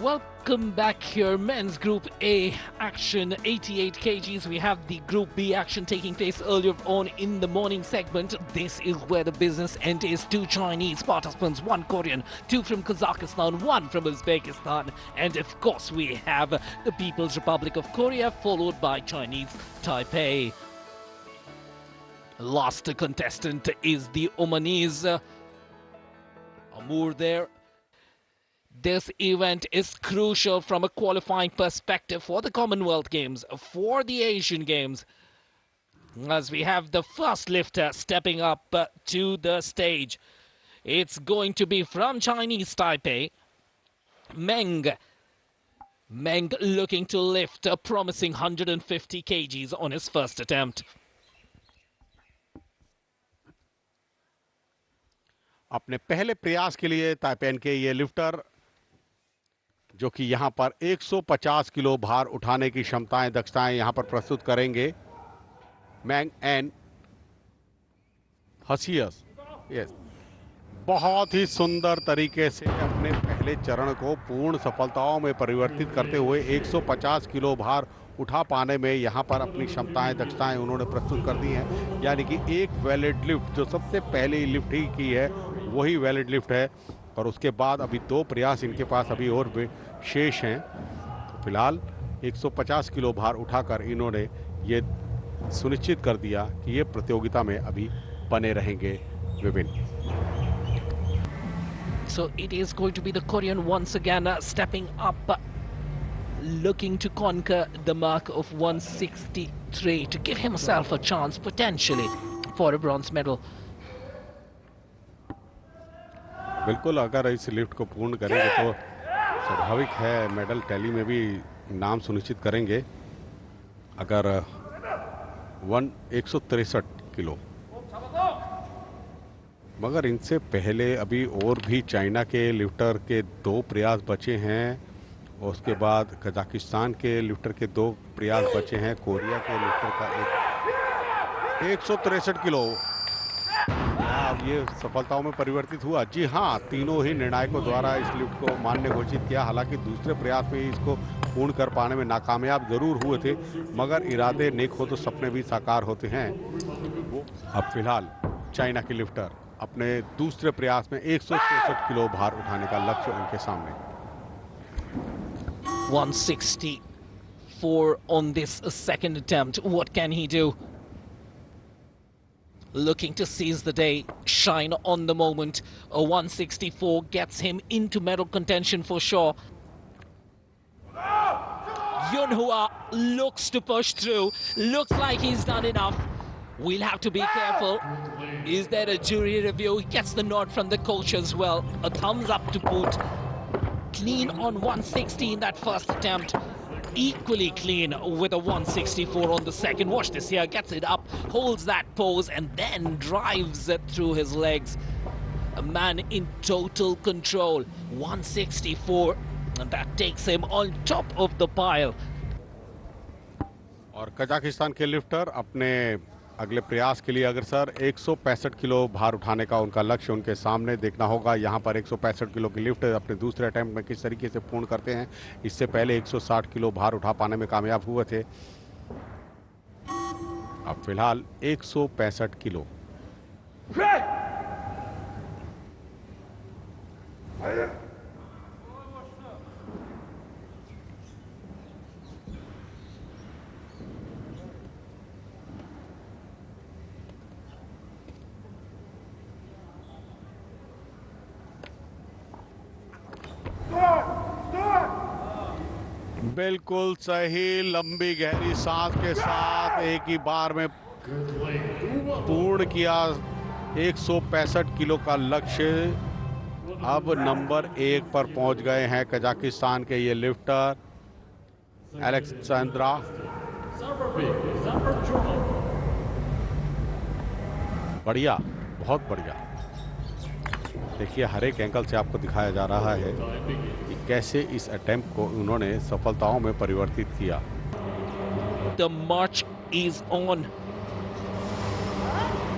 Welcome back here. Men's Group A action, 88 kgs. We have the Group B action taking place earlier on in the morning segment. This is where the business end is. 2 Chinese participants, 1 Korean, 2 from Kazakhstan, 1 from Uzbekistan, and of course we have the People's Republic of Korea, followed by Chinese Taipei. Last contestant is the Omanese Amur there. This event is crucial from a qualifying perspective for the Commonwealth Games, for the Asian Games, as we have the first lifter stepping up to the stage. It's going to be from Chinese Taipei, Meng. Meng looking to lift a promising 150 kgs on his first attempt. अपने पहले प्रयास के लिए ताइपेन के ये lifter, जो कि यहां पर 150 किलो भार उठाने की क्षमताएं, दक्षताएं यहां पर प्रस्तुत करेंगे, मैंग एन हसियस। यस, बहुत ही सुंदर तरीके से अपने पहले चरण को पूर्ण सफलताओं में परिवर्तित करते हुए 150 किलो भार उठा पाने में यहां पर अपनी क्षमताएं, दक्षताएं उन्होंने प्रस्तुत कर दी हैं। यानी कि एक वैलिड लिफ्ट, जो सबसे पहले ही लिफ्ट ही की है, वही वैलिड लिफ्ट है, और उसके बाद अभी 2 प्रयास इनके पास अभी और शेष हैं। तो फिलहाल 150 किलो भार उठाकर इन्होंने ये सुनिश्चित कर दिया कि ये प्रतियोगिता में अभी बने रहेंगे विभिन्न। So it is going to be the Korean once again stepping up, looking to conquer the mark of 163 to give himself a chance potentially for a bronze medal. बिल्कुल, अगर इस लिफ्ट को पूर्ण करेंगे तो स्वाभाविक है मेडल टैली में भी नाम सुनिश्चित करेंगे। अगर 163 किलो, मगर इनसे पहले अभी और भी चाइना के लिफ्टर के 2 प्रयास बचे हैं, और उसके बाद कजाकिस्तान के लिफ्टर के 2 प्रयास बचे हैं, कोरिया के लिफ्टर का 163 किलो। अब ये सफलताओं में परिवर्तित हुआ। जी हाँ, तीनों ही निर्णायकों द्वारा इस लिफ्ट को मान्य घोषित किया। हालांकि दूसरे प्रयास में इसको पूर्ण कर पाने में नाकामयाब जरूर हुए थे, मगर इरादे नेक हो तो सपने भी साकार होते हैं। अब फिलहाल चाइना के लिफ्टर अपने दूसरे प्रयास में 163 किलो भार उठाने का लक्ष्य उनके सामने। 164 on this second attempt. What can he do? Looking to seize the day, shine on the moment. A 164 gets him into medal contention for sure. Yunhua looks to push through. Looks like he's done enough. We'll have to be careful. Is there a jury review? He gets the nod from the coach as well. A thumbs up to boot. Clean on 160 in that first attempt. Equally clean with a 164 on the second. Watch this here. Gets it up, holds that pose, and then drives it through his legs. A man in total control. 164, and that takes him on top of the pile. और Kazakhstan के lifter अपने अगले प्रयास के लिए अगर sir 165 kilo भार उठाने का उनका लक्ष्य उनके सामने देखना होगा। यहाँ पर 165 किलो की लिफ्ट अपने दूसरे अटेम्प्ट में किस तरीके से पूर्ण करते हैं। इससे पहले 160 किलो भार उठा पाने में कामयाब हुए थे। अब फिलहाल 165 किलो। बिल्कुल सही, लंबी गहरी सांस के साथ एक ही बार में पूर्ण किया 165 किलो का लक्ष्य। अब नंबर 1 पर पहुंच गए हैं कजाकिस्तान के ये लिफ्टर अलेक्जेंड्रा। बढ़िया, बहुत बढ़िया। देखिए हर एक एंगल से आपको दिखाया जा रहा है कि कैसे इस अटेम्प्ट को उन्होंने सफलताओं में परिवर्तित किया। The march is on.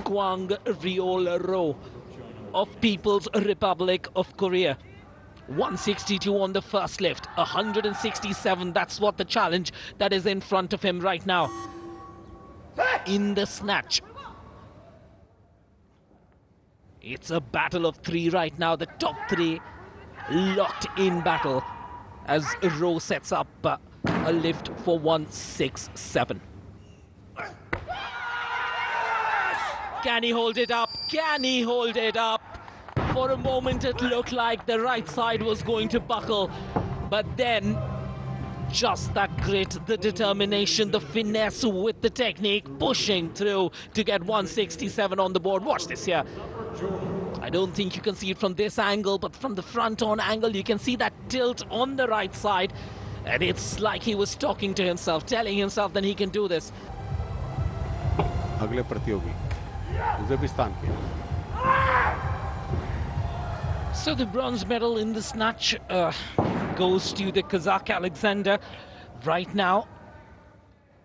Kwang Ryol Ro of People's Republic of Korea. 162 on the first lift, 167. That's what the challenge that is in front of him right now. In the snatch. It's a battle of three right now. The top three locked in battle as Rowe sets up a lift for 167. Can he hold it up? Can he hold it up? For a moment it looked like the right side was going to buckle, but then just that grit, the determination, the finesse with the technique, pushing through to get 167 on the board. Watch this here. I don't think you can see it from this angle, but from the front on angle you can see that tilt on the right side, and it's like he was talking to himself, telling himself that he can do this. अगले प्रतियोगी Uzbekistan के। So the bronze medal in the snatch goes to the Kazakh Alexander. Right now,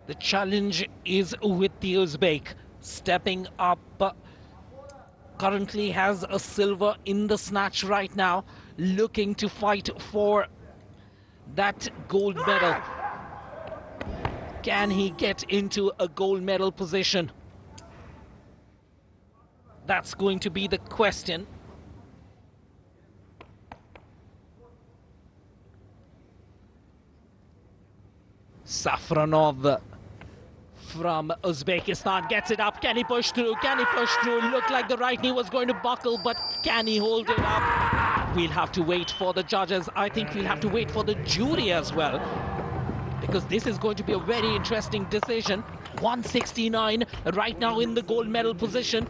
the challenge is with the Uzbek. Stepping up, currently has a silver in the snatch right now, looking to fight for that gold medal. Can he get into a gold medal position? That's going to be the question. Safronov from Uzbekistan gets it up. Can he push through? Can he push through? Looked like the right knee was going to buckle, but can he hold it up? We'll have to wait for the judges. I think we'll have to wait for the jury as well, because this is going to be a very interesting decision. 169 right now in the gold medal position.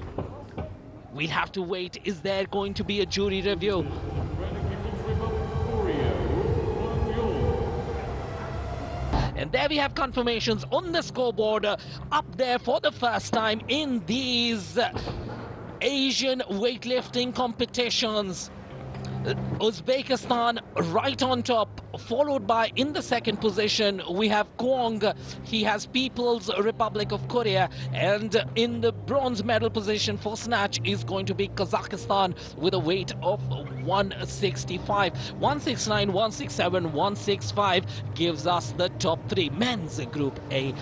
We'll have to wait. Is there going to be a jury review? And there we have confirmations on the scoreboard, up there for the first time in these Asian weightlifting competitions. Uzbekistan right on top, followed by, in the second position, we have Kwang. He has People's Republic of Korea. And in the bronze medal position for snatch is going to be Kazakhstan with a weight of 165. 169, 167, 165 gives us the top three. Men's Group A,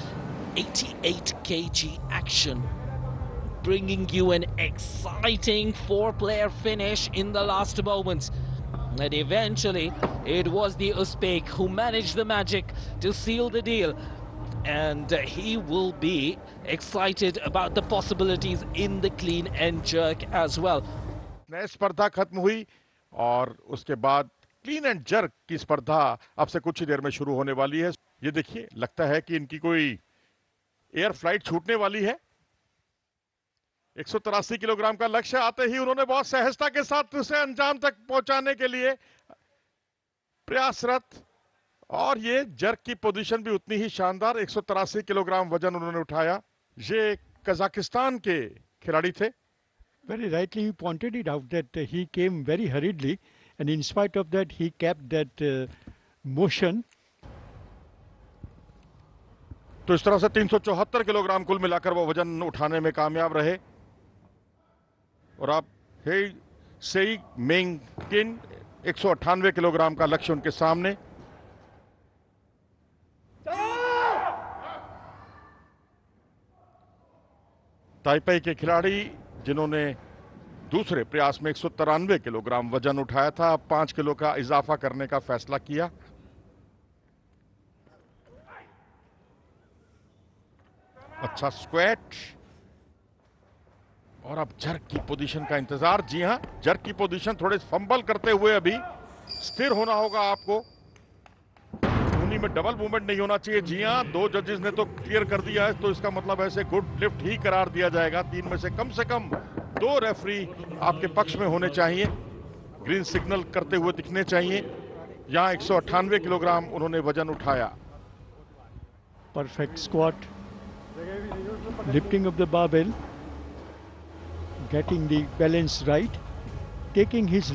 88 kg action, bringing you an exciting four-player finish in the last moments. And eventually, it was the Uzbek who managed the magic to seal the deal. And he will be excited about the possibilities in the clean and jerk as well. नई स्पर्धा खत्म हुई और उसके बाद clean and jerk की स्पर्धा अब से कुछ ही देर में शुरू होने वाली है। ये देखिए, लगता है कि इनकी कोई एयर फ्लाइट छूटने वाली है। 183 किलोग्राम का लक्ष्य आते ही उन्होंने बहुत सहजता के साथ उसे अंजाम तक पहुंचाने के लिए प्रयासरत, और ये जर्क की पोजीशन भी उतनी ही शानदार। 183 किलोग्राम वजन उन्होंने उठाया। ये कजाकिस्तान के खिलाड़ी थे। Very rightly you pointed it out that he came very hurriedly, and in spite of that he kept that motion. तो इस तरह से 374 किलोग्राम कुल मिलाकर वो वजन उठाने में कामयाब रहे। और अब हे सेई मेंग किन 198 किलोग्राम का लक्ष्य उनके सामने। ताइपेई के खिलाड़ी जिन्होंने दूसरे प्रयास में 193 किलोग्राम वजन उठाया था, अब 5 किलो का इजाफा करने का फैसला किया। अच्छा स्क्वैट और अब जर्क की पोजीशन का इंतजार। जी हां, जर्क की पोजीशन थोड़े फंबल करते हुए अभी स्थिर होना होगा आपको। उन्हीं में डबल मूवमेंट नहीं होना चाहिए। जी हां, 2 जजेस ने तो क्लियर कर दिया है, तो इसका मतलब ऐसे गुड लिफ्ट ही करार दिया जाएगा। 3 में से कम 2 रेफरी आपके पक्ष में होने चाहिए, ग्रीन सिग्नल करते हुए दिखने चाहिए। यहां 198 किलोग्राम उन्होंने वजन उठाया। Perfect squat, lifting of the barbell, getting the balance right, taking his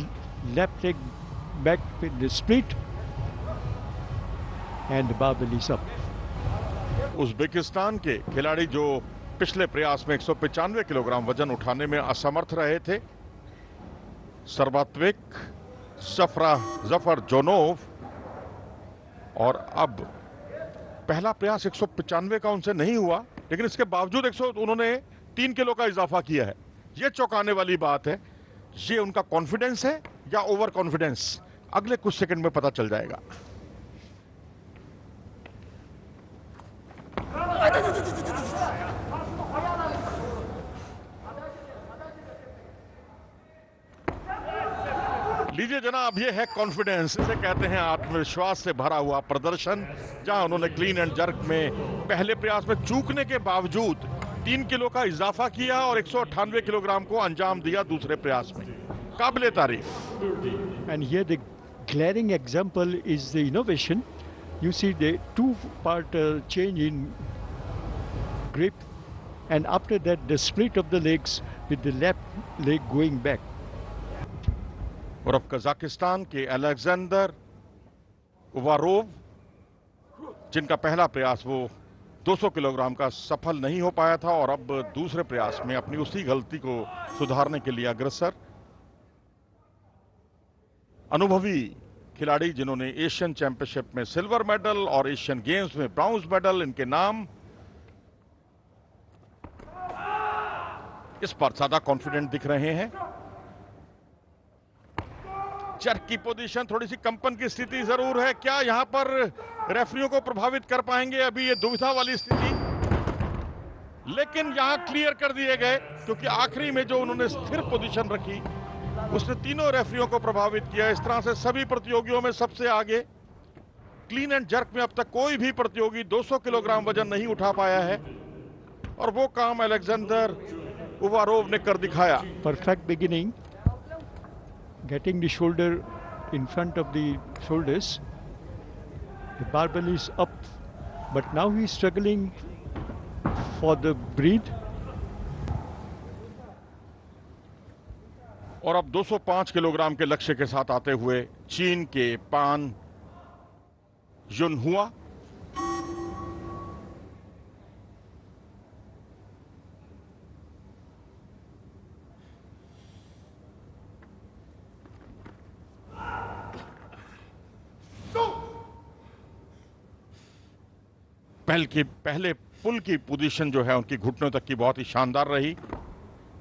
left leg back with the split, and the barbell is up. Uzbekistan के खिलाड़ी जो पिछले प्रयास में 195 किलोग्राम वजन उठाने में असमर्थ रहे थे, सरबात्विक, जफर जोनोव, और अब पहला प्रयास 195 का उनसे नहीं हुआ, लेकिन इसके बावजूद उन्होंने 3 किलो का इजाफा किया है। यह चौंकाने वाली बात है। ये उनका कॉन्फिडेंस है या ओवर कॉन्फिडेंस, अगले कुछ सेकंड में पता चल जाएगा। लीजिए जनाब, ये है कॉन्फिडेंस, इसे कहते हैं आत्मविश्वास से भरा हुआ प्रदर्शन, जहां उन्होंने क्लीन एंड जर्क में पहले प्रयास में चूकने के बावजूद 3 किलो का इजाफा किया और 198 किलोग्राम को अंजाम दिया दूसरे प्रयास में। काबिले तारीफ। And here the glaring example is the innovation. You see the 2-part change in grip, and after that the split of the legs with the left leg going back. और अब कजाकिस्तान के अलेक्जेंडर उवारोव, जिनका पहला प्रयास वो 200 kilogram का सफल नहीं हो पाया था, और अब दूसरे प्रयास में अपनी उसी गलती को सुधारने के लिए अग्रसर। अनुभवी खिलाड़ी जिन्होंने एशियन चैंपियनशिप में सिल्वर मेडल और एशियन गेम्स में ब्रॉन्ज मेडल, इनके नाम इस पर ज्यादा कॉन्फिडेंट दिख रहे हैं। जर्क की पोजीशन, थोड़ी सी कंपन की स्थिति जरूर है। क्या यहां पर रेफरियों को प्रभावित कर पाएंगे? अभी ये दुविधा वाली स्थिति, लेकिन यहां क्लियर कर दिए गए, क्योंकि आखिरी में जो उन्होंने स्थिर पोजीशन रखी उसने तीनों रेफरियों को प्रभावित किया। इस तरह से सभी प्रतियोगियों में सबसे आगे। क्लीन एंड जर्क में अब तक कोई भी प्रतियोगी 200 किलोग्राम वजन नहीं उठा पाया है, और वो काम अलेक्जेंडर उवारोव ने कर दिखाया। Perfect beginning, getting the shoulder in front of the shoulders. The barbell is up, but now he is struggling for the breath. और अब 205 किलोग्राम के लक्ष्य के साथ आते हुए चीन के पान युनहुआ। पहले पुल की पोजीशन जो है उनकी घुटनों तक की बहुत ही शानदार रही।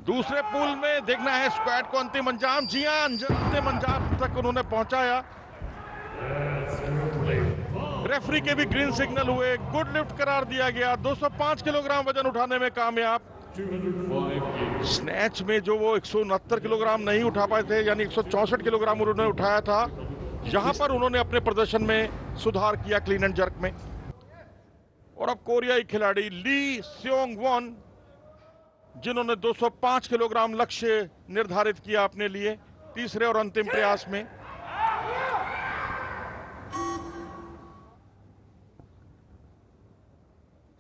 दूसरे पुल में देखना है स्क्वाड को अंतिम अंजाम। जी हां, अंतिम अंजाम तक उन्होंने पहुंचाया। रेफरी के भी ग्रीन सिग्नल हुए, गुड लिफ्ट करार दिया गया। 205 किलोग्राम वजन उठाने में कामयाब। स्नैच में जो वो 169 किलोग्राम नहीं उठा पाए थे, यानी 164 किलोग्राम उन्होंने उठाया था, यहां पर उन्होंने अपने प्रदर्शन में सुधार किया क्लीन एंड जर्क में। और अब कोरियाई खिलाड़ी ली स्योंग वॉन, जिन्होंने 205 किलोग्राम लक्ष्य निर्धारित किया अपने लिए तीसरे और अंतिम प्रयास में।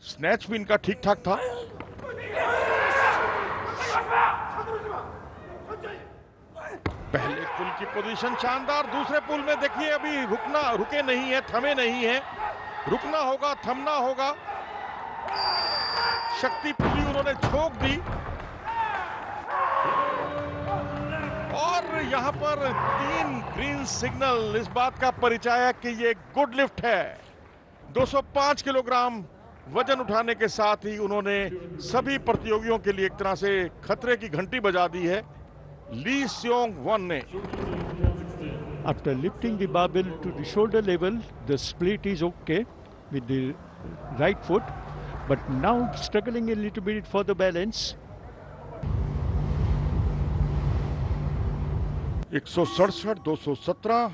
स्नैच भी इनका ठीक ठाक था। पहले पुल की पोजीशन शानदार। दूसरे पुल में देखिए अभी रुके नहीं है, थमे नहीं है। रुकना होगा, थमना होगा। शक्ति पूरी उन्होंने छोक दी और यहां पर 3 ग्रीन सिग्नल इस बात का परिचय है कि ये गुड लिफ्ट है। 205 किलोग्राम वजन उठाने के साथ ही उन्होंने सभी प्रतियोगियों के लिए एक तरह से खतरे की घंटी बजा दी है ली स्योंग वन ने। After lifting the barbell to the shoulder level, the split is okay with the right foot, but now struggling a little bit for the balance. 167, 217,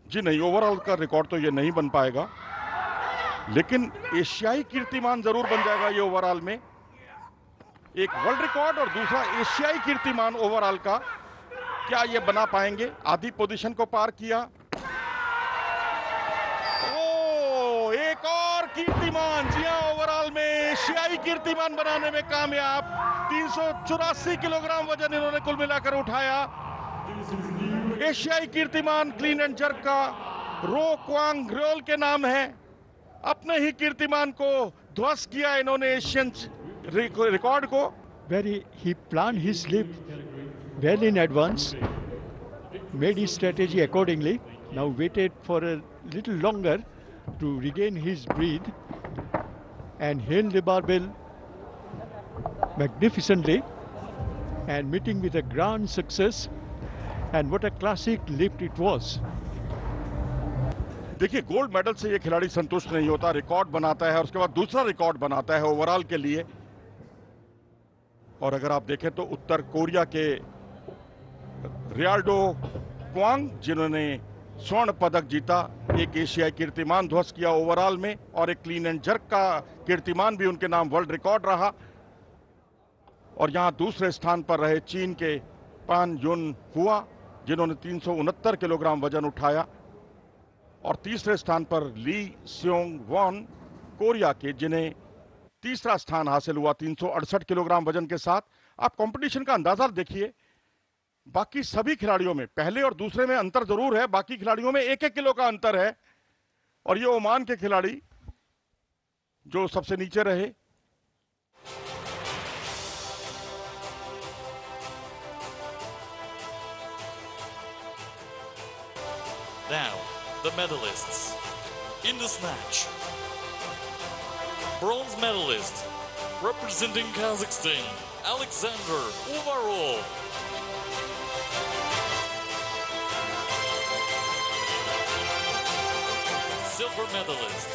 जी नहीं, ओवरऑल का रिकॉर्ड तो ये नहीं बन पाएगा, लेकिन एशियाई कीर्तिमान जरूर बन जाएगा ये ओवरऑल में। एक वर्ल्ड रिकॉर्ड और दूसरा एशियाई कीर्तिमान ओवरऑल का, क्या ये बना पाएंगे? आधी पोजीशन को पार किया। ओ, एक और कीर्तिमान, जी हां, ओवरऑल में एशियाई कीर्तिमान बनाने में कामयाब। 384 किलोग्राम वजन इन्होंने कुल मिलाकर उठाया। एशियाई कीर्तिमान क्लीन एंड जर्क का रो क्वांग ग्योल के नाम है। अपने ही कीर्तिमान को ध्वस्त किया इन्होंने एशियन रिकॉर्ड को। Where he planned his leap well in advance, made his strategy accordingly, now waited for a little longer to regain his breath and held the barbell magnificently and meeting with a grand success, and what a classic lift it was. देखिए, gold medal से ये खिलाड़ी संतुष्ट नहीं होता, record बनाता है और उसके बाद दूसरा रिकॉर्ड बनाता है ओवरऑल के लिए। और अगर आप देखें तो उत्तर कोरिया के रियाल्डो क्वांग, जिन्होंने स्वर्ण पदक जीता, एक एशियाई कीर्तिमान ध्वस्त किया ओवरऑल में, और एक क्लीन एंड जर्क का कीर्तिमान भी उनके नाम वर्ल्ड रिकॉर्ड रहा। और यहां दूसरे स्थान पर रहे चीन के पान युन हुआ, जिन्होंने 369 किलोग्राम वजन उठाया। और तीसरे स्थान पर ली स्योंग वॉन कोरिया के, जिन्हें तीसरा स्थान हासिल हुआ 368 किलोग्राम वजन के साथ। आप कंपटीशन का अंदाजा देखिए, बाकी सभी खिलाड़ियों में पहले और दूसरे में अंतर जरूर है, बाकी खिलाड़ियों में 1-1 किलो का अंतर है। और ये ओमान के खिलाड़ी जो सबसे नीचे रहे, Now, the medalists in this match. Bronze medalist representing Kazakhstan, Alexander Umarov. Silver medalist,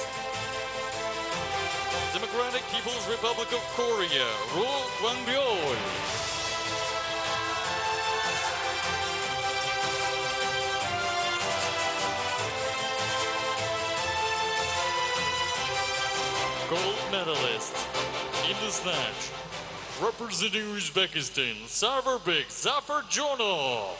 Democratic People's Republic of Korea, Ro Kwang-ryol. Gold medalist in this match, representing Uzbekistan, Sarverbek Zafarjonov.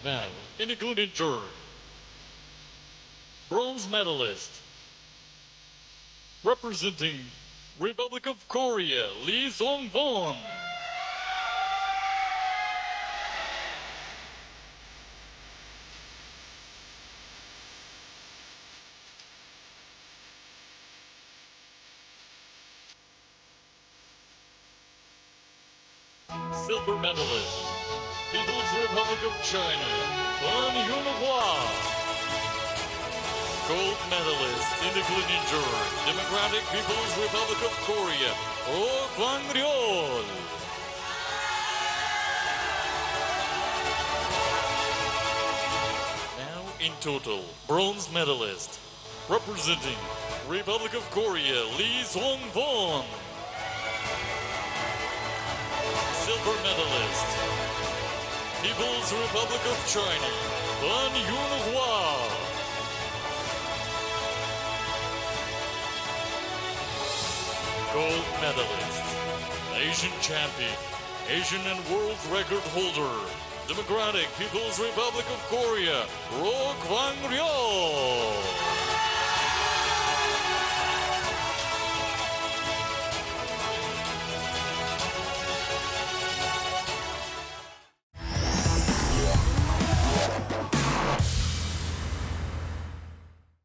Now, in the included juror, bronze medalist, representing Republic of Korea, Lee Song-won. Silver medalist, People's Republic of China, Ban Yunhua. Gold medalist in the cleaning juror, Democratic People's Republic of Korea, Ro Kwang-ryol. Now in total, bronze medalist, representing Republic of Korea, Lee Song-won. Silver medalist, People's Republic of China, Ban Yunhua. Gold medalist, Asian champion, Asian and world record holder, Democratic People's Republic of Korea, Ro Kwang-ryol.